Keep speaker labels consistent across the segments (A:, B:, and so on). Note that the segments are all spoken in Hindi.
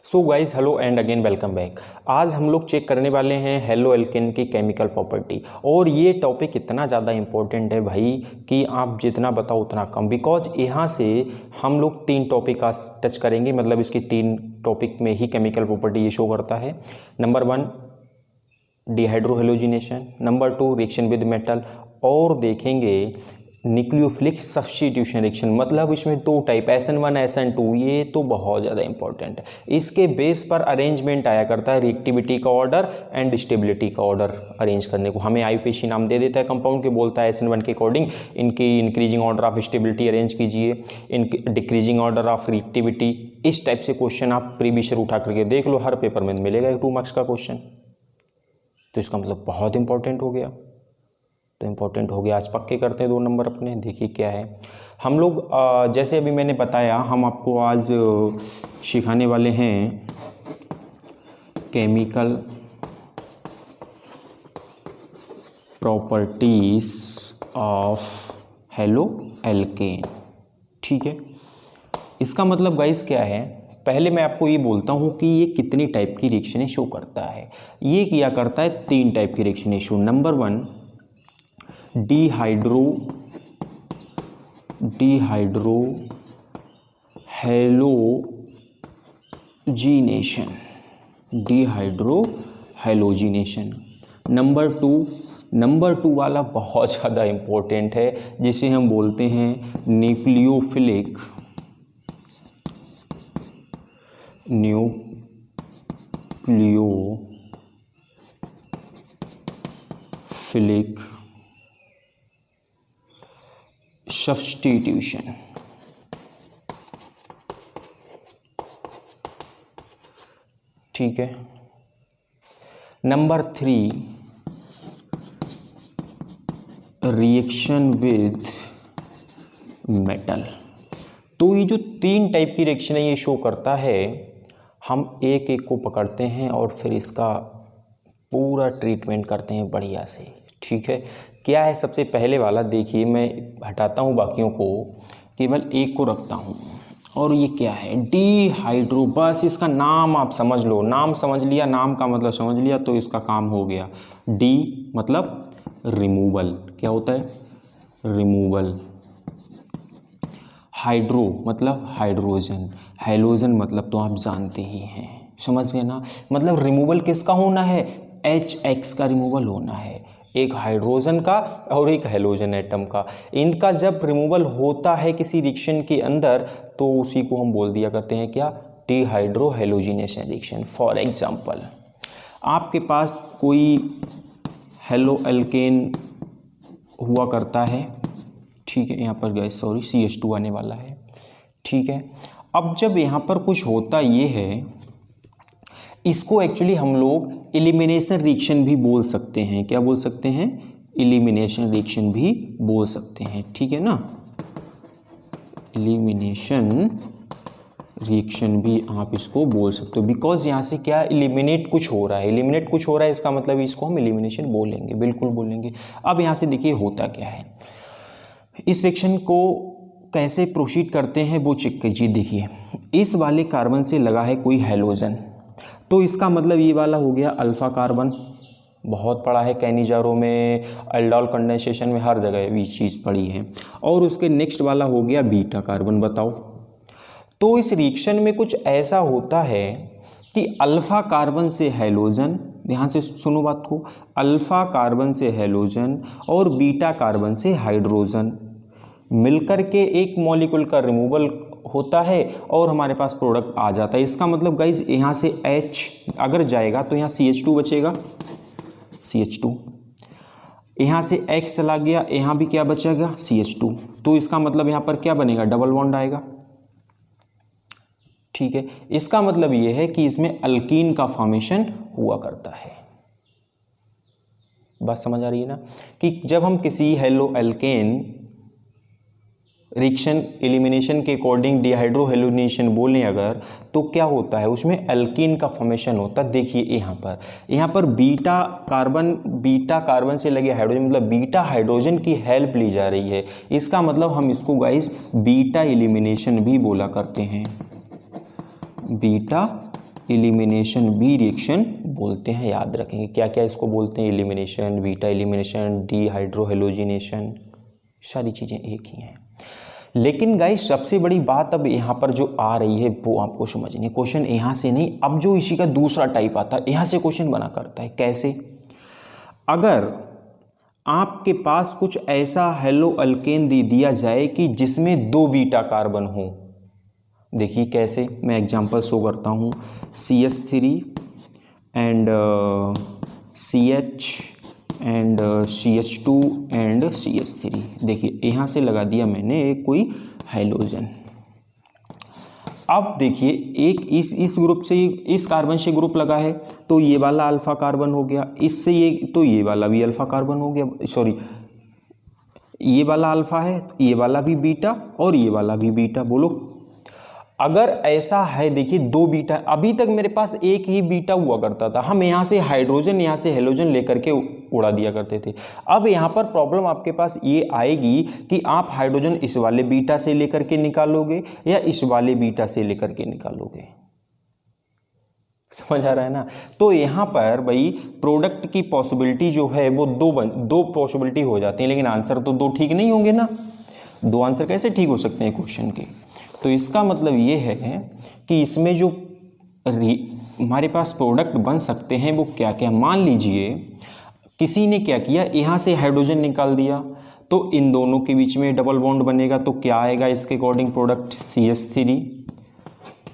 A: So guys hello and again welcome back. आज हम लोग चेक करने वाले हैं हेलो एल्केन की केमिकल प्रॉपर्टी। और ये टॉपिक इतना ज़्यादा इम्पोर्टेंट है भाई कि आप जितना बताओ उतना कम, बिकॉज यहाँ से हम लोग 3 टॉपिक आज टच करेंगे। मतलब इसकी 3 टॉपिक में ही केमिकल प्रॉपर्टी ये शो करता है। Number 1 dehydrohalogenation, number 2 reaction with metal, और देखेंगे न्यूक्लियोफिलिक सब्स्टिट्यूशन रिएक्शन। मतलब इसमें 2 टाइप SN1 SN2, ये तो बहुत ज़्यादा इंपॉर्टेंट है। इसके बेस पर अरेंजमेंट आया करता है रिएक्टिविटी का ऑर्डर एंड स्टेबिलिटी का ऑर्डर अरेंज करने को। हमें IUPAC नाम दे देता है कंपाउंड के, बोलता है SN1 के अकॉर्डिंग इनकी increasing order of stability arrange कीजिए, इनकी डिक्रीजिंग ऑर्डर ऑफ रिएक्टिविटी। इस टाइप से क्वेश्चन आप प्रीवियस ईयर उठा करके देख लो, हर पेपर में मिलेगा 2 मार्क्स का क्वेश्चन। तो इसका मतलब बहुत इंपॉर्टेंट हो गया। तो इम्पोर्टेंट हो गया, आज पक्के करते हैं 2 नंबर अपने। देखिए क्या है, हम लोग जैसे अभी मैंने बताया, हम आपको आज सिखाने वाले हैं chemical properties of halo alkane. ठीक है, इसका मतलब गाइस क्या है, पहले मैं आपको ये बोलता हूँ कि ये कितनी टाइप की रिएक्शनें शो करता है। ये किया करता है 3 टाइप की रिएक्शनें शो। Number 1 dehydrohalogenation. नंबर 2 वाला बहुत ज़्यादा इम्पोर्टेंट है, जिसे हम बोलते हैं न्यूक्लियोफिलिक सब्स्टिट्यूशन। ठीक है। Number 3 reaction with metal. तो ये जो 3 टाइप की रिएक्शन है ये शो करता है। हम एक एक को पकड़ते हैं और फिर इसका पूरा ट्रीटमेंट करते हैं बढ़िया से। ठीक है, क्या है सबसे पहले वाला, देखिए मैं हटाता हूँ बाकियों को, केवल एक को रखता हूँ। और ये क्या है, डिहाइड्रो। बस इसका नाम आप समझ लो, नाम समझ लिया, नाम का मतलब समझ लिया तो इसका काम हो गया। डी मतलब रिमूवल, क्या होता है, रिमूवल। हाइड्रो मतलब हाइड्रोजन, हेलोजन मतलब तो आप जानते ही हैं, समझ गए ना। मतलब रिमूवल किसका होना है, HX का रिमूवल होना है, एक हाइड्रोजन का और एक हेलोजन एटम का। इनका जब रिमूवल होता है किसी रिएक्शन के अंदर तो उसी को हम बोल दिया करते हैं क्या, डिहाइड्रोहेलोजिनेशन रिएक्शन। फॉर एग्जांपल, आपके पास कोई हेलो एल्केन हुआ करता है। ठीक है, यहाँ पर गैस सॉरी CH2 आने वाला है। ठीक है, अब जब यहाँ पर कुछ होता ये है, इसको एक्चुअली हम लोग एलिमिनेशन रिएक्शन भी बोल सकते हैं। क्या बोल सकते हैं, एलिमिनेशन रिएक्शन भी बोल सकते हैं। ठीक है ना, एलिमिनेशन रिएक्शन भी आप इसको बोल सकते हो, बिकॉज यहाँ से क्या एलिमिनेट कुछ हो रहा है, एलिमिनेट कुछ हो रहा है, इसका मतलब इसको हम एलिमिनेशन बोलेंगे, बिल्कुल बोलेंगे। अब यहाँ से देखिए होता क्या है, इस रिएक्शन को कैसे प्रोसीड करते हैं वो चेक कीजिए। देखिए इस वाले कार्बन से लगा है कोई हेलोजन, तो इसका मतलब ये वाला हो गया अल्फा कार्बन। बहुत पड़ा है कैनिजारों में, एल्डोल कंडेंसेशन में, हर जगह ये चीज़ पड़ी है। और उसके नेक्स्ट वाला हो गया बीटा कार्बन। बताओ, तो इस रिएक्शन में कुछ ऐसा होता है कि अल्फा कार्बन से हेलोजन, ध्यान से सुनो बात को, अल्फा कार्बन से हेलोजन और बीटा कार्बन से हाइड्रोजन मिलकर के एक मॉलिक्यूल का रिमूवल होता है और हमारे पास प्रोडक्ट आ जाता है। इसका मतलब गाइज यहाँ से H अगर जाएगा तो यहाँ CH2 बचेगा, CH2। यहाँ से X चला गया, यहाँ भी क्या बचेगा, CH2। तो इसका मतलब यहाँ पर क्या बनेगा, डबल बॉन्ड आएगा। ठीक है, इसका मतलब ये है कि इसमें अल्कीन का फॉर्मेशन हुआ करता है। बात समझ आ रही है ना, कि जब हम किसी हेलो एल्केन रिएक्शन एलिमिनेशन के अकॉर्डिंग डिहाइड्रोहेलोजिनेशन बोलें अगर, तो क्या होता है, उसमें अल्कीन का फॉर्मेशन होता है। देखिए यहाँ पर बीटा कार्बन से लगे हाइड्रोजन, मतलब बीटा हाइड्रोजन की हेल्प ली जा रही है। इसका मतलब हम इसको गाइस बीटा एलिमिनेशन भी बोला करते हैं, बीटा एलिमिनेशन बी रिएक्शन बोलते हैं। याद रखेंगे क्या क्या इसको बोलते हैं, एलिमिनेशन, बीटा एलिमिनेशन, डीहाइड्रोहेलोजिनेशन, सारी चीज़ें एक ही हैं। लेकिन गाइस सबसे बड़ी बात अब यहाँ पर जो आ रही है वो आपको समझनी है। क्वेश्चन यहाँ से नहीं, अब जो इसी का दूसरा टाइप आता है यहाँ से क्वेश्चन बना करता है। कैसे? अगर आपके पास कुछ ऐसा हेलो अल्केन दे दिया जाए कि जिसमें 2 बीटा कार्बन हो। देखिए कैसे, मैं एग्जांपल शो करता हूँ। CH3 and CH and CH2 and CH3। देखिए यहाँ से लगा दिया मैंने एक कोई हाइड्रोजन। अब देखिए एक इस ग्रुप से, इस कार्बन से ग्रुप लगा है तो ये वाला अल्फा कार्बन हो गया, इससे ये तो ये वाला भी अल्फा कार्बन हो गया, सॉरी ये वाला अल्फा है, ये वाला भी बीटा और ये वाला भी बीटा। बोलो अगर ऐसा है, देखिए 2 बीटा, अभी तक मेरे पास एक ही बीटा हुआ करता था, हम यहाँ से हाइड्रोजन यहाँ से हेलोजन लेकर के उड़ा दिया करते थे। अब यहाँ पर प्रॉब्लम आपके पास ये आएगी कि आप हाइड्रोजन इस वाले बीटा से लेकर के निकालोगे या इस वाले बीटा से लेकर के निकालोगे। समझ आ रहा है ना? तो यहाँ पर भाई प्रोडक्ट की पॉसिबिलिटी जो है वो दो पॉसिबिलिटी हो जाती है, लेकिन आंसर तो 2 ठीक नहीं होंगे ना। 2 आंसर कैसे ठीक हो सकते हैं क्वेश्चन के? तो इसका मतलब ये है कि इसमें जो हमारे पास प्रोडक्ट बन सकते हैं वो क्या क्या। मान लीजिए किसी ने क्या किया, यहाँ से हाइड्रोजन निकाल दिया तो इन दोनों के बीच में डबल बॉन्ड बनेगा, तो क्या आएगा इसके according product? CH3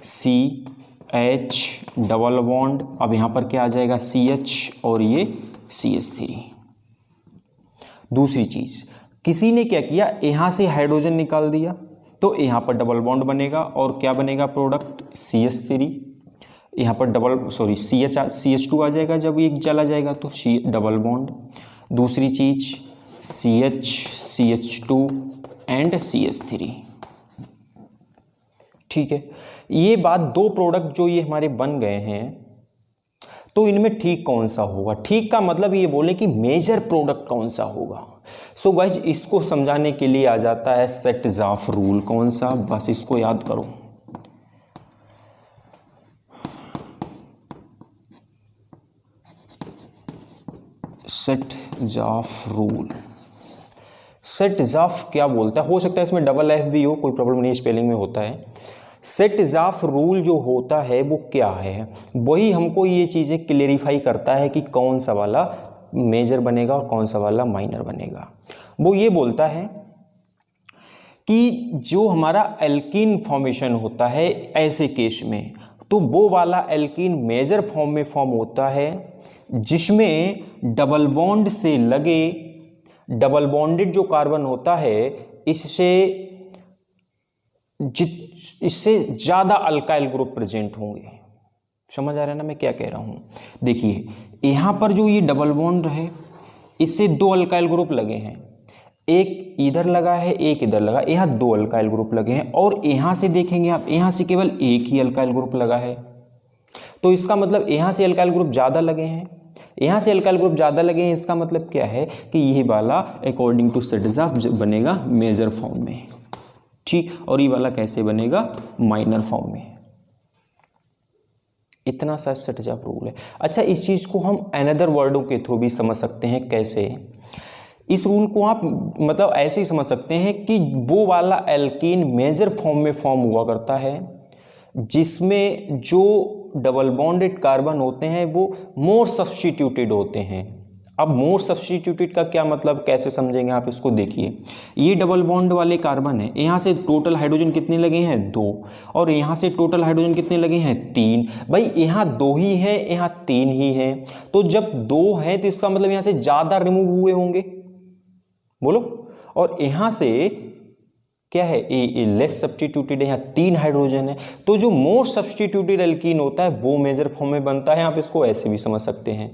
A: CH double bond, अब यहाँ पर क्या आ जाएगा? CH और ये CH3। दूसरी चीज़, किसी ने क्या किया, यहाँ से हाइड्रोजन निकाल दिया तो यहाँ पर डबल बॉन्ड बनेगा और क्या बनेगा प्रोडक्ट? CH3। यहाँ पर CH2 आ जाएगा, जब एक चला जाएगा तो डबल बॉन्ड। दूसरी चीज CH CH2 एंड CH3। ठीक है, ये बात 2 प्रोडक्ट जो ये हमारे बन गए हैं, तो इनमें ठीक कौन सा होगा? ठीक का मतलब ये बोले कि मेजर प्रोडक्ट कौन सा होगा। सो गाइज इसको समझाने के लिए आ जाता है सेट-ज़ॉफ रूल। कौन सा? बस इसको याद करो। सेट-ज़ॉफ रूल। सेट-ज़ॉफ क्या बोलता है? हो सकता है इसमें डबल एफ भी हो, कोई प्रॉब्लम नहीं, स्पेलिंग में होता है। सेट-ज़ॉफ रूल जो होता है वो क्या है? वही हमको ये चीज़ें क्लेरिफाई करता है कि कौन सा वाला मेजर बनेगा और कौन सा वाला माइनर बनेगा। वो ये बोलता है कि जो हमारा एल्कीन फॉर्मेशन होता है ऐसे केस में, तो वो वाला एल्कीन मेजर फॉर्म में फॉर्म होता है जिसमें डबल बॉन्ड से लगे, डबल बॉन्डेड जो कार्बन होता है इससे ज़्यादा अल्काइल ग्रुप प्रेजेंट होंगे। समझ आ रहा है ना मैं क्या कह रहा हूँ? देखिए यहाँ पर जो ये डबल बॉन्ड है इससे 2 अल्काइल ग्रुप लगे हैं, एक इधर लगा है एक इधर लगा, यहाँ 2 अल्काइल ग्रुप लगे हैं। और यहाँ से देखेंगे आप, यहाँ से केवल एक ही अल्काइल ग्रुप लगा है, तो इसका मतलब यहाँ से अल्काइल ग्रुप ज़्यादा लगे हैं, यहाँ से अल्काइल ग्रुप ज़्यादा लगे हैं। इसका मतलब क्या है कि ये वाला अकॉर्डिंग टू सेट-ज़ॉफ बनेगा मेजर फॉर्म में। ठीक, और ये वाला कैसे बनेगा? माइनर फॉर्म में। इतना सा सेट-ज़ॉफ रूल है। अच्छा, इस चीज़ को हम अनदर वर्डों के थ्रू भी समझ सकते हैं। कैसे? इस रूल को आप मतलब ऐसे ही समझ सकते हैं कि वो वाला एल्कीन मेजर फॉर्म में फॉर्म हुआ करता है जिसमें जो डबल बॉन्डेड कार्बन होते हैं वो मोर सब्स्टिट्यूटेड होते हैं। अब मोर सब्स्टिट्यूटेड का क्या मतलब, कैसे समझेंगे आप इसको? देखिए ये डबल बॉन्ड वाले कार्बन है, यहाँ से टोटल हाइड्रोजन कितने लगे हैं? 2, और यहाँ से टोटल हाइड्रोजन कितने लगे हैं? 3। भाई यहाँ 2 ही है, यहाँ 3 ही है, तो जब 2 है तो इसका मतलब यहाँ से ज़्यादा रिमूव हुए होंगे। बोलो, और यहाँ से क्या है? ए लेस सब्स्टिट्यूटेड है, यहाँ 3 हाइड्रोजन है, तो जो मोर सब्स्टिट्यूटेड एल्कीन होता है वो मेजर फॉर्म में बनता है। आप इसको ऐसे भी समझ सकते हैं,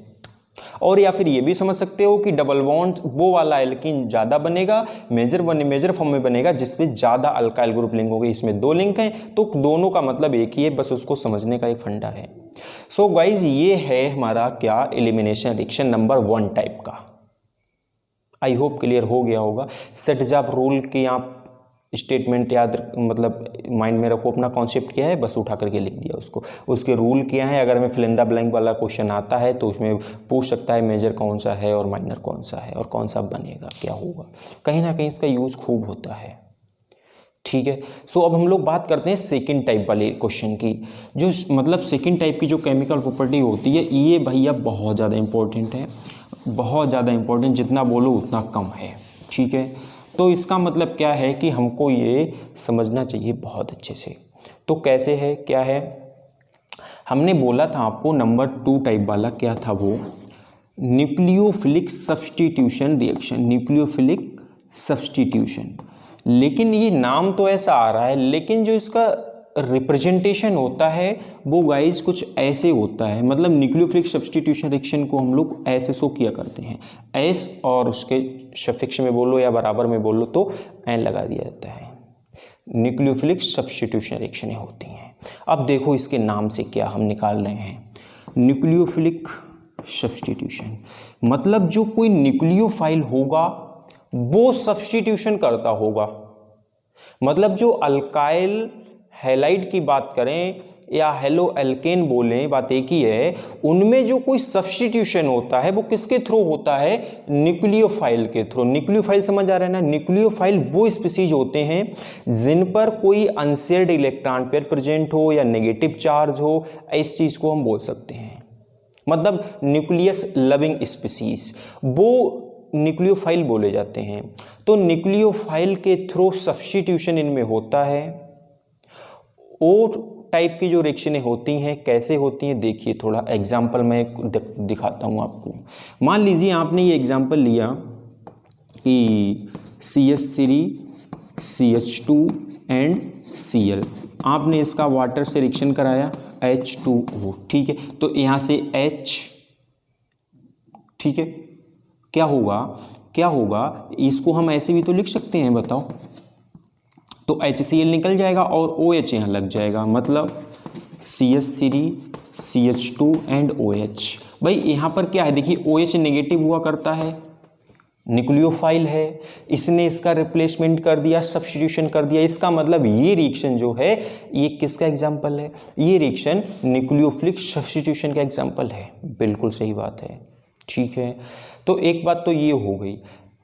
A: और या फिर ये भी समझ सकते हो कि डबल बॉन्ड वो वाला एल्कीन ज़्यादा बनेगा, मेजर फॉर्म में बनेगा जिसमें ज़्यादा अल्काइल ग्रुप लिंक होंगे। इसमें 2 लिंक हैं तो दोनों का मतलब एक ही है, बस उसको समझने का एक फंडा है। सो गाइज ये है हमारा क्या? एलिमिनेशन रिएक्शन नंबर 1 टाइप का। आई होप क्लियर हो गया होगा। सेट-ज़ॉफ रूल की आप स्टेटमेंट याद मतलब माइंड में रखो, अपना कॉन्सेप्ट क्या है बस उठा करके लिख दिया उसको। उसके रूल क्या है, अगर हमें फिल इन द ब्लैंक वाला क्वेश्चन आता है तो उसमें पूछ सकता है मेजर कौन सा है और माइनर कौन सा है और कौन सा बनेगा क्या होगा, कहीं ना कहीं इसका यूज़ खूब होता है। ठीक है, सो अब हम लोग बात करते हैं सेकंड टाइप वाले क्वेश्चन की। जो मतलब सेकंड टाइप की जो केमिकल प्रॉपर्टी होती है ये भैया बहुत ज़्यादा इंपॉर्टेंट है, बहुत ज़्यादा इंपॉर्टेंट, जितना बोलो उतना कम है। ठीक है, तो इसका मतलब क्या है कि हमको ये समझना चाहिए बहुत अच्छे से। तो कैसे है, क्या है, हमने बोला था आपको नंबर 2 टाइप वाला क्या था वो, nucleophilic substitution reaction, nucleophilic substitution. लेकिन ये नाम तो ऐसा आ रहा है, लेकिन जो इसका रिप्रेजेंटेशन होता है वो गाइस कुछ ऐसे होता है। मतलब न्यूक्लियोफिलिक सब्स्टिट्यूशन रिएक्शन को हम लोग ऐसे शो किया करते हैं, एस और उसके सफिक्स में बोलो या बराबर में बोलो तो एन लगा दिया जाता है। न्यूक्लियोफिलिक सब्स्टिट्यूशन रिएक्शनें होती हैं। अब देखो इसके नाम से क्या हम निकाल रहे हैं, न्यूक्लियोफिलिक सब्स्टिट्यूशन मतलब जो कोई न्यूक्लियोफाइल होगा वो सब्स्टिट्यूशन करता होगा। मतलब जो अल्काइल हैलाइड की बात करें या हेलो एल्केन बोलें, बात एक ही है, उनमें जो कोई सब्स्टिट्यूशन होता है वो किसके थ्रू होता है, न्यूक्लियोफाइल के थ्रू। न्यूक्लियोफाइल समझ आ रहा है ना, न्यूक्लियोफाइल वो स्पीसीज होते हैं जिन पर कोई अनशेयर्ड इलेक्ट्रॉन पेयर प्रेजेंट हो या नेगेटिव चार्ज हो, इस चीज को हम बोल सकते हैं। मतलब न्यूक्लियस लविंग स्पीसीज वो न्यूक्लियोफाइल बोले जाते हैं। तो न्यूक्लियोफाइल के थ्रू सब्स्टिट्यूशन इनमें होता है। और टाइप की जो रिएक्शनें होती हैं कैसे होती हैं, देखिए थोड़ा एग्जांपल मैं दिखाता हूँ आपको। मान लीजिए आपने ये एग्जांपल लिया कि CH3 CH2 एंड Cl, आपने इसका वाटर से रिएक्शन कराया H2O। ठीक है, तो यहाँ से H, ठीक है, क्या होगा इसको हम ऐसे भी तो लिख सकते हैं, बताओ, तो HCl निकल जाएगा और OH यहाँ लग जाएगा, मतलब CH3 CH2 एंड OH। भाई यहाँ पर क्या है, देखिए OH नेगेटिव हुआ करता है, न्यूक्लियोफाइल है, इसने इसका रिप्लेसमेंट कर दिया, सब्स्टिट्यूशन कर दिया। इसका मतलब ये रिएक्शन जो है ये किसका एग्जाम्पल है, ये रिएक्शन न्यूक्लियोफिलिक सब्स्टिट्यूशन का एग्जाम्पल है। बिल्कुल सही बात है। ठीक है, तो एक बात तो ये हो गई।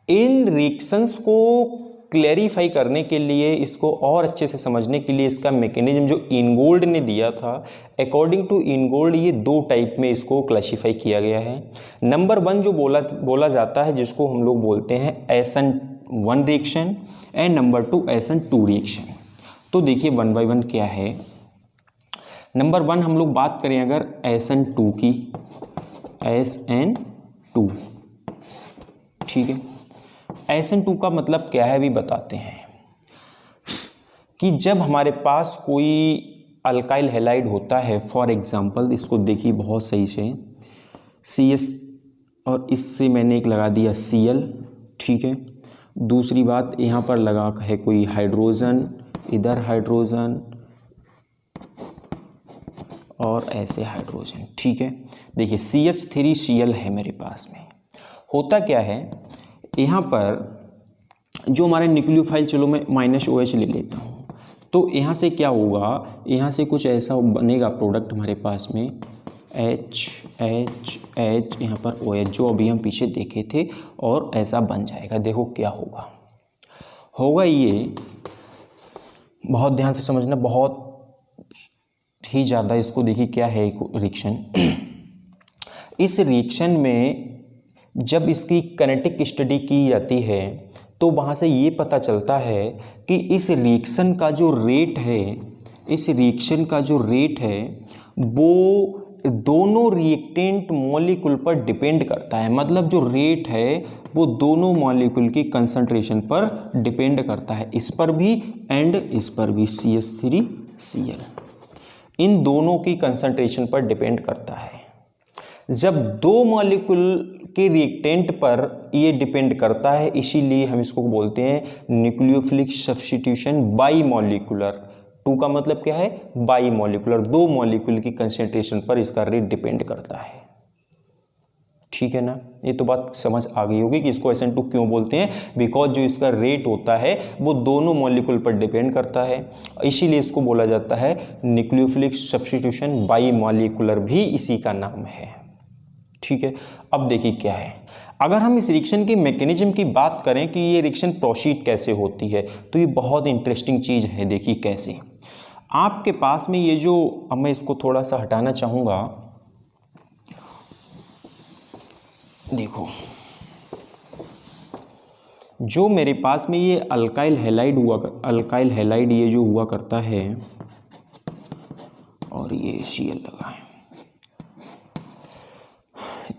A: इन रिएक्शंस को क्लैरिफाई करने के लिए, इसको और अच्छे से समझने के लिए इसका मैकेनिज्म जो इनगोल्ड ने दिया था, अकॉर्डिंग टू इनगोल्ड ये 2 टाइप में इसको क्लासिफाई किया गया है। नंबर 1 जो बोला जाता है जिसको हम लोग बोलते हैं SN1 reaction and number 2 SN2 reaction. तो देखिए 1 बाय 1 क्या है। नंबर 1 हम लोग बात करें अगर SN2 की, SN2, ठीक है, SN2 का मतलब क्या है भी बताते हैं कि जब हमारे पास कोई अल्काइल हैलाइड होता है, फॉर एग्जांपल इसको देखिए बहुत सही से, CS और इससे मैंने एक लगा दिया Cl, ठीक है, दूसरी बात यहाँ पर लगा है कोई हाइड्रोजन, इधर हाइड्रोजन और ऐसे हाइड्रोजन। ठीक है, देखिए CH3Cl है मेरे पास में। होता क्या है यहाँ पर जो हमारे न्यूक्लियोफाइल, चलो मैं -OH ले लेता हूँ, तो यहाँ से क्या होगा, यहाँ से कुछ ऐसा बनेगा प्रोडक्ट हमारे पास में H यहाँ पर OH जो अभी हम पीछे देखे थे, और ऐसा बन जाएगा। देखो क्या होगा ये बहुत ध्यान से समझना, बहुत ही ज़्यादा इसको देखिए क्या है रिएक्शन। इस रिएक्शन में जब इसकी काइनेटिक स्टडी की जाती है तो वहाँ से ये पता चलता है कि इस रिएक्शन का जो रेट है, इस रिएक्शन का जो रेट है वो दोनों रिएक्टेंट मॉलिक्यूल पर डिपेंड करता है। मतलब जो रेट है वो दोनों मॉलिक्यूल की कंसंट्रेशन पर डिपेंड करता है, इस पर भी एंड इस पर भी, CH3Cl, इन दोनों की कंसंट्रेशन पर डिपेंड करता है। जब 2 मॉलिक्यूल के रिएक्टेंट पर ये डिपेंड करता है, इसीलिए हम इसको बोलते हैं न्यूक्लियोफिलिक सब्स्टिट्यूशन बाई मॉलिक्यूलर। 2 का मतलब क्या है, बाई मॉलिक्यूलर, 2 मॉलिक्यूल की कंसंट्रेशन पर इसका रेट डिपेंड करता है। ठीक है ना, ये तो बात समझ आ गई होगी कि इसको SN2 क्यों बोलते हैं, बिकॉज जो इसका रेट होता है वो दोनों मॉलिक्यूल पर डिपेंड करता है, इसीलिए इसको बोला जाता है न्यूक्लियोफिलिक सब्स्टिट्यूशन बाई मॉलिक्यूलर, भी इसी का नाम है। ठीक है, अब देखिए क्या है, अगर हम इस रिएक्शन के मैकेनिज्म की बात करें कि ये रिएक्शन प्रोसीड कैसे होती है, तो ये बहुत इंटरेस्टिंग चीज़ है। देखिए कैसे, आपके पास में ये जो, अब मैं इसको थोड़ा सा हटाना चाहूँगा, देखो जो मेरे पास में ये अल्काइल हैलाइड ये जो हुआ करता है, और ये Cl लगा है,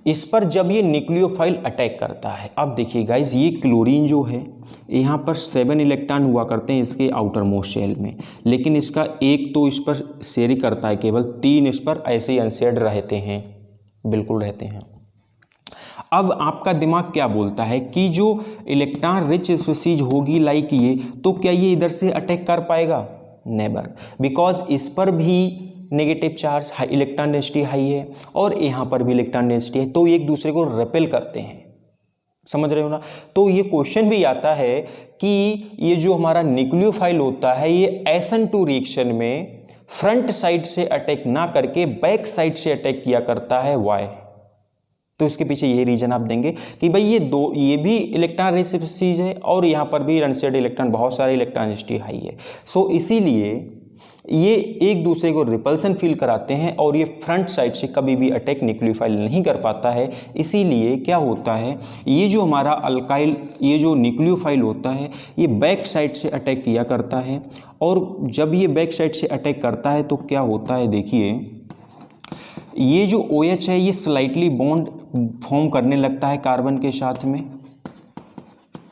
A: इस पर जब ये न्यूक्लियोफाइल अटैक करता है, अब देखिए गाइस, ये क्लोरीन जो है यहाँ पर 7 इलेक्ट्रॉन हुआ करते हैं इसके आउटर मोस्ट शेल में, लेकिन इसका एक तो इस पर शेयर करता है, केवल 3 इस पर ऐसे ही अनशेयर्ड रहते हैं, बिल्कुल रहते हैं। अब आपका दिमाग क्या बोलता है कि जो इलेक्ट्रॉन रिच स्पीसीज होगी लाइक ये, तो क्या ये इधर से अटैक कर पाएगा? नेवर, बिकॉज इस पर भी negative charge, high electron density high है, और यहाँ पर भी इलेक्ट्रॉन डेंसिटी है, तो एक दूसरे को रिपेल करते हैं, समझ रहे हो ना। तो ये क्वेश्चन भी आता है कि ये जो हमारा न्यूक्लियोफाइल होता है, ये SN2 रिएक्शन में फ्रंट साइड से अटैक ना करके बैक साइड से अटैक किया करता है, वाई? तो इसके पीछे यही रीजन आप देंगे कि भाई ये भी इलेक्ट्रॉन रिच स्पीसीज है, और यहाँ पर भी अनशेयर्ड इलेक्ट्रॉन, बहुत सारे इलेक्ट्रॉन डेंसिटी हाई है, सो इसीलिए ये एक दूसरे को रिपल्सन फील कराते हैं, और ये फ्रंट साइड से कभी भी अटैक न्यूक्लियोफाइल नहीं कर पाता है। इसीलिए क्या होता है, ये जो हमारा अल्काइल, ये जो न्यूक्लियोफाइल होता है, ये बैक साइड से अटैक किया करता है, और जब ये बैक साइड से अटैक करता है तो क्या होता है, देखिए ये जो OH है ये स्लाइटली बॉन्ड फॉर्म करने लगता है कार्बन के साथ में,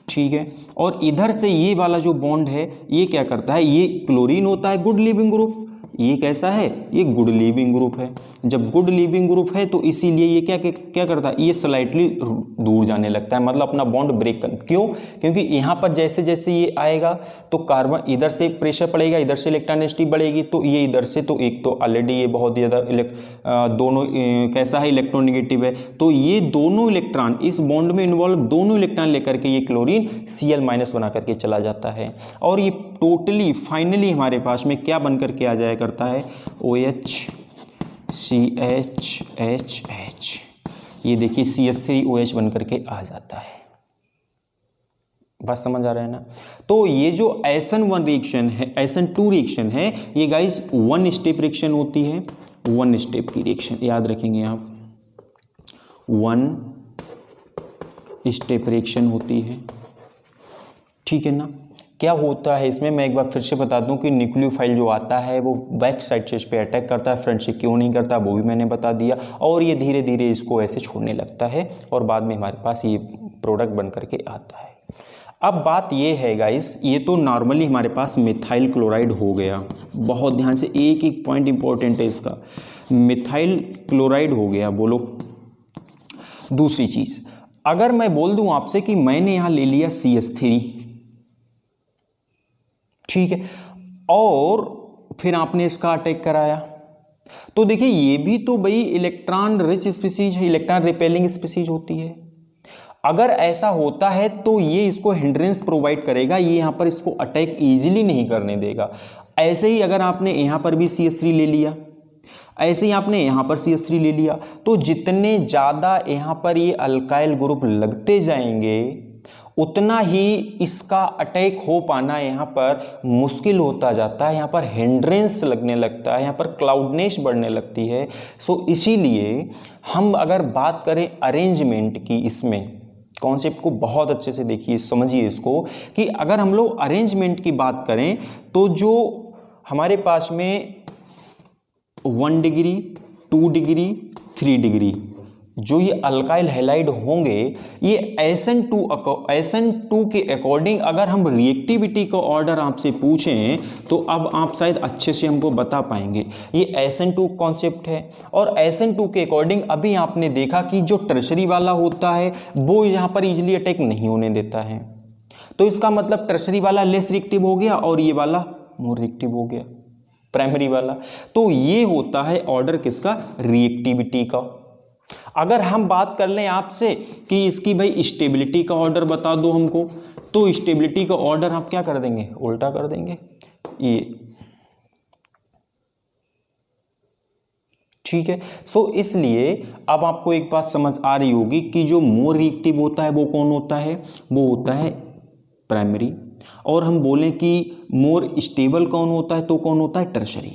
A: ठीक है, और इधर से ये वाला जो बॉन्ड है ये क्या करता है, ये क्लोरीन होता है गुड लीविंग ग्रुप, ये कैसा है, ये गुड लीविंग ग्रुप है। जब गुड लीविंग ग्रुप है तो इसीलिए ये क्या करता है, ये स्लाइटली दूर जाने लगता है, मतलब अपना बॉन्ड ब्रेक कर, क्यों? क्योंकि यहाँ पर जैसे जैसे ये आएगा तो कार्बन इधर से प्रेशर पड़ेगा, इधर से इलेक्ट्रॉन डेंसिटी बढ़ेगी, तो ये इधर से, तो एक तो ऑलरेडी ये बहुत ज़्यादा दोनों कैसा है, इलेक्ट्रोनेगेटिव है, तो ये दोनों इलेक्ट्रॉन इस बॉन्ड में इन्वॉल्व, दोनों इलेक्ट्रॉन लेकर के ये क्लोरीन Cl- बना करके चला जाता है, और ये टोटली फाइनली हमारे पास में क्या बन करके आ जाया करता है, OH CH ये देखिए CH3OH बन करके आ जाता है। बात समझ आ रहा है ना। तो ये जो SN1 रिएक्शन है, SN2 रिएक्शन है, ये गाइस 1 स्टेप रिएक्शन होती है, 1 स्टेप की रिएक्शन, याद रखेंगे आप, 1 स्टेप रिएक्शन होती है, ठीक है ना। क्या होता है इसमें, मैं एक बार फिर से बता दूं कि न्यूक्लियोफाइल जो आता है वो बैक साइड से इस पर अटैक करता है, फ्रंट से क्यों नहीं करता वो भी मैंने बता दिया, और ये धीरे धीरे इसको ऐसे छोड़ने लगता है, और बाद में हमारे पास ये प्रोडक्ट बन करके आता है। अब बात ये है गाइस, ये तो नॉर्मली हमारे पास मिथाइल क्लोराइड हो गया, बहुत ध्यान से एक एक पॉइंट इंपॉर्टेंट है इसका, मिथाइल क्लोराइड हो गया। बोलो दूसरी चीज़, अगर मैं बोल दूं आपसे कि मैंने यहाँ ले लिया CH3, ठीक है, और फिर आपने इसका अटैक कराया, तो देखिए ये भी तो भाई इलेक्ट्रॉन रिच स्पीसीज है, इलेक्ट्रॉन रिपेलिंग स्पीसीज होती है। अगर ऐसा होता है तो ये इसको हिंड्रेंस प्रोवाइड करेगा, ये यहाँ पर इसको अटैक इजीली नहीं करने देगा। ऐसे ही अगर आपने यहाँ पर भी CH3 ले लिया, ऐसे ही आपने यहाँ पर CH3 ले लिया, तो जितने ज़्यादा यहाँ पर ये अल्काइल ग्रुप लगते जाएंगे उतना ही इसका अटैक हो पाना यहाँ पर मुश्किल होता जाता है, यहाँ पर हिंड्रेंस लगने लगता है, यहाँ पर क्लाउडनेस बढ़ने लगती है। सो इसीलिए हम अगर बात करें अरेंजमेंट की, इसमें कॉन्सेप्ट को बहुत अच्छे से देखिए, समझिए इसको, कि अगर हम लोग अरेंजमेंट की बात करें तो जो हमारे पास में 1 डिग्री 2 डिग्री 3 डिग्री जो ये अल्काइल हैलाइड होंगे, ये SN2 के अकॉर्डिंग अगर हम रिएक्टिविटी का ऑर्डर आपसे पूछें तो अब आप शायद अच्छे से हमको बता पाएंगे। ये SN2 कॉन्सेप्ट है, और SN2 के अकॉर्डिंग अभी आपने देखा कि जो टर्शरी वाला होता है वो यहाँ पर इजीली अटैक नहीं होने देता है, तो इसका मतलब टर्शरी वाला लेस रिएक्टिव हो गया और ये वाला मोर रिएक्टिव हो गया, प्राइमरी वाला। तो ये होता है ऑर्डर किसका, रिएक्टिविटी का। अगर हम बात कर लें आपसे कि इसकी भाई स्टेबिलिटी का ऑर्डर बता दो हमको, तो स्टेबिलिटी का ऑर्डर आप क्या कर देंगे, उल्टा कर देंगे ये, ठीक है। सो इसलिए अब आपको एक बात समझ आ रही होगी कि जो मोर रिएक्टिव होता है वो कौन होता है, वो होता है प्राइमरी, और हम बोलें कि मोर स्टेबल कौन होता है तो कौन होता है, टर्शरी।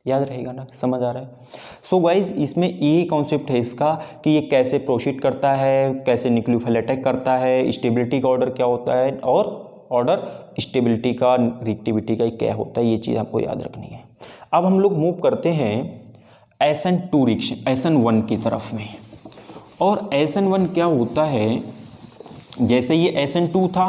A: याद रहेगा ना, समझ आ रहा है। सो गाइज इसमें यही कॉन्सेप्ट है इसका कि ये कैसे प्रोसीड करता है, कैसे न्यूक्लियोफाइल अटैक करता है, स्टेबिलिटी का ऑर्डर क्या होता है, और ऑर्डर स्टेबिलिटी का रिएक्टिविटी का क्या होता है, ये चीज़ आपको याद रखनी है। अब हम लोग मूव करते हैं SN2 रिएक्शन, SN1 की तरफ में। और SN1 क्या होता है, जैसे ये SN2 था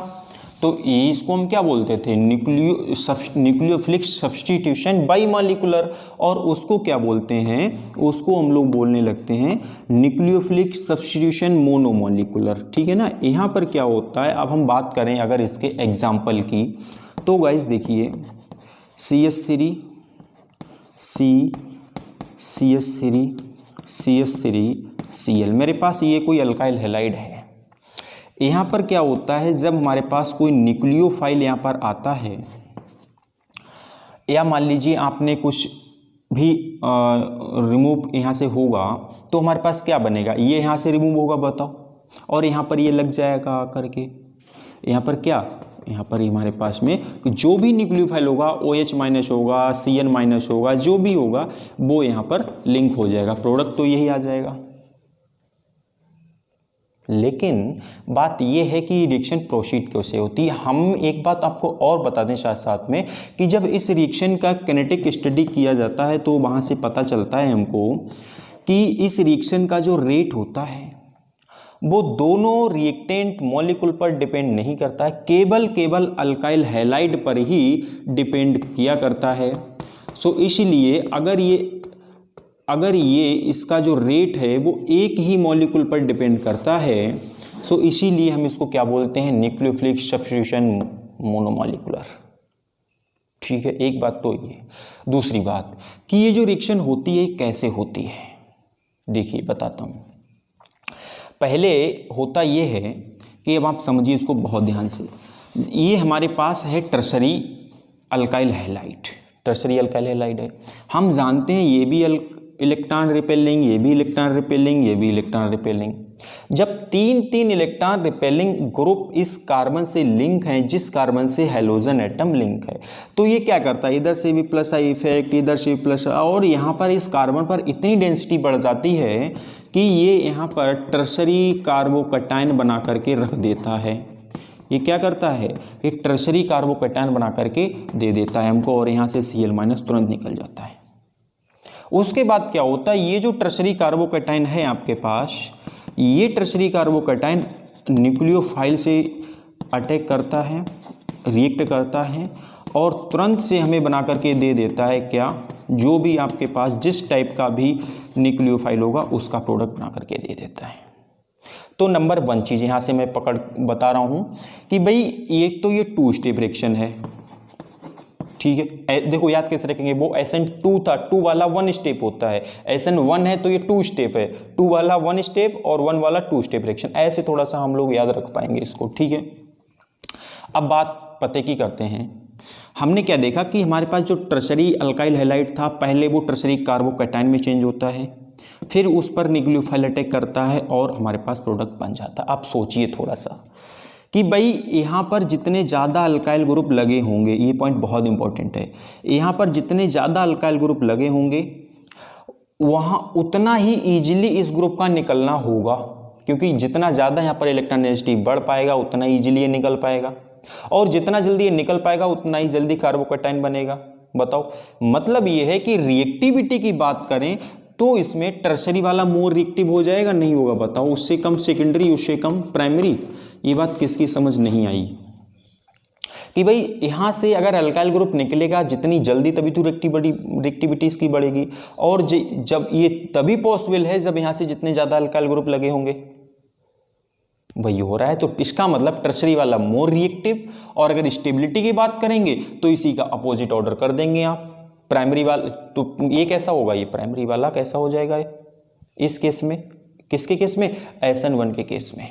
A: तो इसको हम क्या बोलते थे, न्यूक्लियोफिलिक सब्स्टिट्यूशन बाई मॉलिक्यूलर, और उसको क्या बोलते हैं, उसको हम लोग बोलने लगते हैं न्यूक्लियोफिलिक सब्स्टिट्यूशन मोनोमॉलिक्यूलर, ठीक है ना। यहाँ पर क्या होता है, अब हम बात करें अगर इसके एग्जाम्पल की, तो गाइस देखिए CH3 CH3 CH3 Cl, मेरे पास ये कोई अल्काइल हैलाइड है। यहाँ पर क्या होता है, जब हमारे पास कोई न्यूक्लियोफाइल यहाँ पर आता है, या मान लीजिए आपने कुछ भी रिमूव यहाँ से होगा, तो हमारे पास क्या बनेगा, ये यहाँ से रिमूव होगा बताओ, और यहाँ पर ये लग जाएगा करके, यहाँ पर क्या, यहाँ पर हमारे पास में जो भी न्यूक्लियोफाइल होगा OH माइनस होगा, CN माइनस होगा, जो भी होगा वो यहाँ पर लिंक हो जाएगा, प्रोडक्ट तो यही आ जाएगा। लेकिन बात यह है कि रिएक्शन प्रोसीड कैसे होती है। हम एक बात आपको और बता दें साथ साथ में कि जब इस रिएक्शन का किनेटिक स्टडी किया जाता है तो वहाँ से पता चलता है हमको कि इस रिएक्शन का जो रेट होता है वो दोनों रिएक्टेंट मॉलिक्यूल पर डिपेंड नहीं करता है, केवल अल्काइल हैलाइड पर ही डिपेंड किया करता है। सो इसलिए अगर ये इसका जो रेट है वो एक ही मॉलिक्यूल पर डिपेंड करता है, सो इसीलिए हम इसको क्या बोलते हैं, न्यूक्लियोफिलिक सब्स्टिट्यूशन मोनोमॉलिक्यूलर, ठीक है। एक बात तो ये, दूसरी बात कि ये जो रिएक्शन होती है कैसे होती है, देखिए बताता हूँ। पहले होता ये है कि अब आप समझिए इसको बहुत ध्यान से, ये हमारे पास है tertiary alkyl halide, tertiary alkyl halide है। हम जानते हैं ये भी इलेक्ट्रॉन रिपेलिंग, ये भी इलेक्ट्रॉन रिपेलिंग, ये भी इलेक्ट्रॉन रिपेलिंग। जब तीन इलेक्ट्रॉन रिपेलिंग ग्रुप इस कार्बन से लिंक हैं, जिस कार्बन से हैलोजन एटम लिंक है, तो ये क्या करता है, इधर से भी प्लस आई इफेक्ट, इधर से भी प्लस, और यहाँ पर इस कार्बन पर इतनी डेंसिटी बढ़ जाती है कि ये यहाँ पर टर्शरी कार्बोकैटायन बना करके रख देता है। ये क्या करता है, एक टर्शरी कार्बोकैटायन बना करके दे देता है हमको, और यहाँ से Cl- तुरंत निकल जाता है। उसके बाद क्या होता है, ये जो टर्शरी कार्बोकैटायन है आपके पास, ये टर्शरी कार्बोकैटायन न्यूक्लियोफाइल से अटैक करता है, रिएक्ट करता है, और तुरंत से हमें बना करके दे देता है क्या, जो भी आपके पास जिस टाइप का भी न्यूक्लियोफाइल होगा उसका प्रोडक्ट बना करके दे देता है। तो नंबर 1 चीज़ यहाँ से मैं पकड़ बता रहा हूँ कि भाई एक तो ये 2 स्टेप रिएक्शन है, ठीक है। देखो याद कैसे रखेंगे, वो SN2 था, 2 वाला 1 स्टेप होता है, SN1 है तो ये 2 स्टेप है, 2 वाला 1 स्टेप और 1 वाला 2 स्टेप रिएक्शन, ऐसे थोड़ा सा हम लोग याद रख पाएंगे इसको, ठीक है। अब बात पते की करते हैं। हमने क्या देखा कि हमारे पास जो टर्शरी अल्काइल हैलाइड था, पहले वो टर्शरी कार्बोकैटायन में चेंज होता है, फिर उस पर न्यूक्लियोफाइल अटैक करता है और हमारे पास प्रोडक्ट बन जाता है। आप सोचिए थोड़ा सा कि भाई यहाँ पर जितने ज़्यादा अल्काइल ग्रुप लगे होंगे, ये पॉइंट बहुत इंपॉर्टेंट है, यहाँ पर जितने ज़्यादा अल्काइल ग्रुप लगे होंगे वहाँ उतना ही ईजिली इस ग्रुप का निकलना होगा, क्योंकि जितना ज़्यादा यहाँ पर इलेक्ट्रॉन डेंसिटी बढ़ पाएगा उतना ईजिली ये निकल पाएगा, और जितना जल्दी ये निकल पाएगा उतना ही जल्दी कार्बोकैटायन बनेगा। बताओ, मतलब ये है कि रिएक्टिविटी की बात करें तो इसमें टर्शरी वाला मोर रिएक्टिव हो जाएगा, नहीं होगा बताओ, उससे कम सेकेंडरी, उससे कम प्राइमरी। ये बात किसकी समझ नहीं आई कि भाई यहाँ से अगर अल्काइल ग्रुप निकलेगा जितनी जल्दी तभी तो रिएक्टिविटी इसकी बढ़ेगी, और जब ये तभी पॉसिबल है जब यहाँ से जितने ज़्यादा अल्काइल ग्रुप लगे होंगे। वही हो रहा है, तो इसका मतलब टर्शरी वाला मोर रिएक्टिव, और अगर स्टेबिलिटी की बात करेंगे तो इसी का अपोजिट ऑर्डर कर देंगे आप, प्राइमरी वाला। तो ये कैसा होगा, ये प्राइमरी वाला कैसा हो जाएगा, इस केस में, किसके केस में, SN1 के केस में।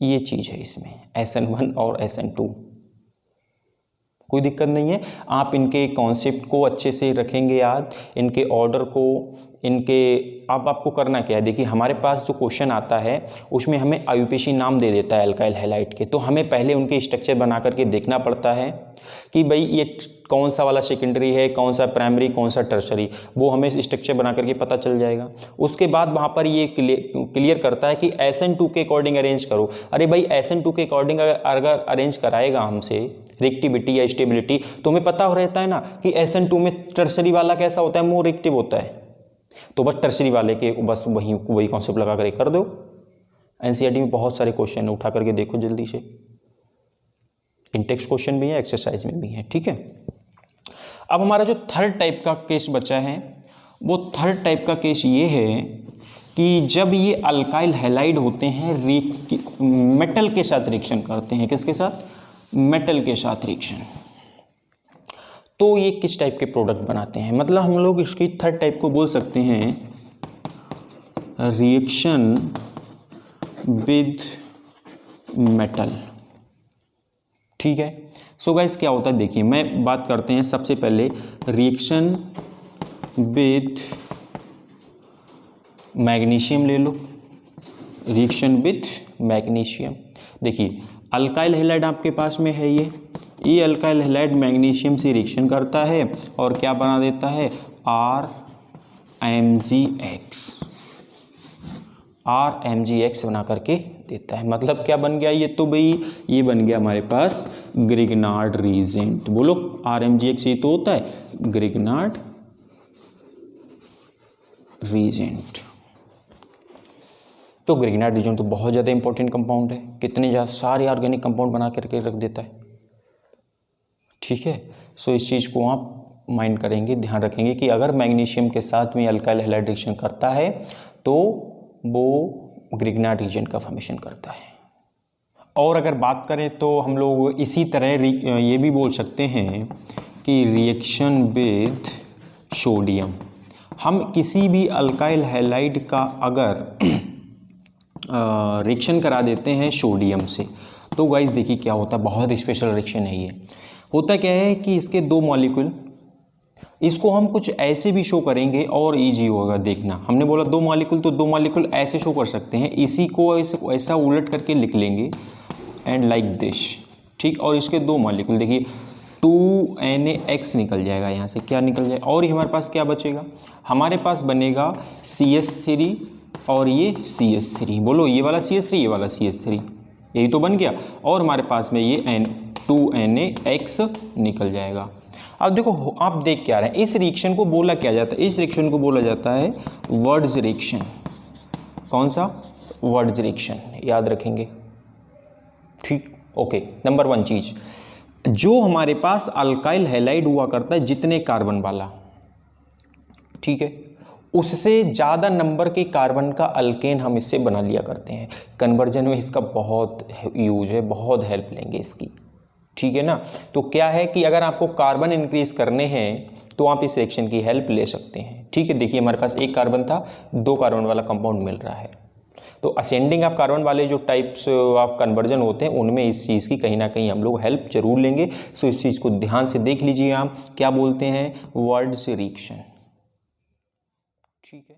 A: ये चीज़ है इसमें, SN1 और SN2। कोई दिक्कत नहीं है, आप इनके कॉन्सेप्ट को अच्छे से रखेंगे याद, इनके ऑर्डर को, इनके, अब आपको करना क्या है, देखिए हमारे पास जो क्वेश्चन आता है उसमें हमें IUPAC नाम दे देता है अल्काइल हैलाइड के, तो हमें पहले उनके स्ट्रक्चर बना करके देखना पड़ता है कि भाई ये कौन सा वाला सेकेंडरी है, कौन सा प्राइमरी, कौन सा टर्शरी, वो हमें स्ट्रक्चर बना करके पता चल जाएगा। उसके बाद वहाँ पर ये क्लियर करता है कि SN2 के अकॉर्डिंग अरेंज करो। अरे भाई SN2 के अकॉर्डिंग अगर अरेंज कराएगा हमसे रिएक्टिविटी या स्टेबिलिटी, तो हमें पता रहता है ना कि SN2 में टर्शरी वाला कैसा होता है, मोर रिएक्टिव होता है, तो बस टर्शरी वाले के बस वही कॉन्सेप्ट लगा कर कर दो। NCERT में बहुत सारे क्वेश्चन है, उठा करके देखो जल्दी से, इंटेक्स्ट क्वेश्चन भी है, एक्सरसाइज में भी है, ठीक है। अब हमारा जो थर्ड टाइप का केस बचा है, वो थर्ड टाइप का केस ये है कि जब ये अल्काइल हैलाइड होते हैं मेटल के साथ रिएक्शन करते हैं, किसके साथ, मेटल के साथ रिएक्शन, तो ये किस टाइप के प्रोडक्ट बनाते हैं, मतलब हम लोग इसकी थर्ड टाइप को बोल सकते हैं रिएक्शन विद मेटल, ठीक है। सो गाइस क्या होता है, देखिए मैं बात करते हैं सबसे पहले रिएक्शन विद मैग्नीशियम ले लो, रिएक्शन विद मैग्नीशियम। देखिए अल्काइल हैलाइड आपके पास में है, ये अल्काइल हैलाइड मैग्नीशियम से रिएक्शन करता है और क्या बना देता है, RMgX बना करके देता है। मतलब क्या बन गया ये, तो भाई ये बन गया हमारे पास ग्रिग्नार्ड रीजेंट। बोलो RMgX ये तो होता है ग्रिग्नार्ड रीजेंट। तो ग्रिग्नार्ड रीजेंट तो बहुत ज़्यादा इंपॉर्टेंट कंपाउंड है, कितने ज़्यादा सारे ऑर्गेनिक कंपाउंड बना करके रख देता है, ठीक है। सो इस चीज़ को आप माइंड करेंगे, ध्यान रखेंगे कि अगर मैग्नीशियम के साथ में अल्काइल हैलाइड रिएक्शन करता है तो वो ग्रिग्नार्ड रीजेंट का फॉर्मेशन करता है। और अगर बात करें तो हम लोग इसी तरह ये भी बोल सकते हैं कि रिएक्शन विद सोडियम, हम किसी भी अल्काइल हैलाइड का अगर रिएक्शन करा देते हैं सोडियम से, तो गाइस देखिए क्या होता है, बहुत स्पेशल रिएक्शन है ये। होता क्या है कि इसके दो मॉलिक्यूल, इसको हम कुछ ऐसे भी शो करेंगे और इजी होगा देखना। हमने बोला दो मॉलिक्यूल, तो दो मॉलिक्यूल ऐसे शो कर सकते हैं, इसी को ऐसा उलट करके लिख लेंगे एंड लाइक दिस, ठीक। और इसके दो मॉलिक्यूल देखिए 2NaX निकल जाएगा, यहाँ से क्या निकल जाएगा, और ये हमारे पास क्या बचेगा, हमारे पास बनेगा CH3 और ये CH3। बोलो ये वाला CH3, ये वाला CH3, यही तो बन गया, और हमारे पास में ये 2NaX निकल जाएगा। अब देखो आप देख क्या रहे हैं, इस रिएक्शन को बोला क्या जाता है, इस रिएक्शन को बोला जाता है वर्ड्स रिएक्शन। कौन सा, वर्ड्स रिएक्शन, याद रखेंगे, ठीक, ओके। नंबर 1 चीज, जो हमारे पास अल्काइल हैलाइड हुआ करता है जितने कार्बन वाला, ठीक है, उससे ज़्यादा नंबर के कार्बन का अल्केन हम इससे बना लिया करते हैं। कन्वर्जन में इसका बहुत यूज है, बहुत हेल्प लेंगे इसकी, ठीक है ना। तो क्या है कि अगर आपको कार्बन इंक्रीज करने हैं तो आप इस रिएक्शन की हेल्प ले सकते हैं, ठीक है। देखिए हमारे पास एक कार्बन था, 2 कार्बन वाला कंपाउंड मिल रहा है, तो असेंडिंग ऑफ कार्बन वाले जो टाइप्स ऑफ कन्वर्जन होते हैं उनमें इस चीज़ की कहीं ना कहीं हम लोग हेल्प जरूर लेंगे। सो इस चीज़ को ध्यान से देख लीजिए, आप क्या बोलते हैं, वर्ड्स रिएक्शन, ठीक है।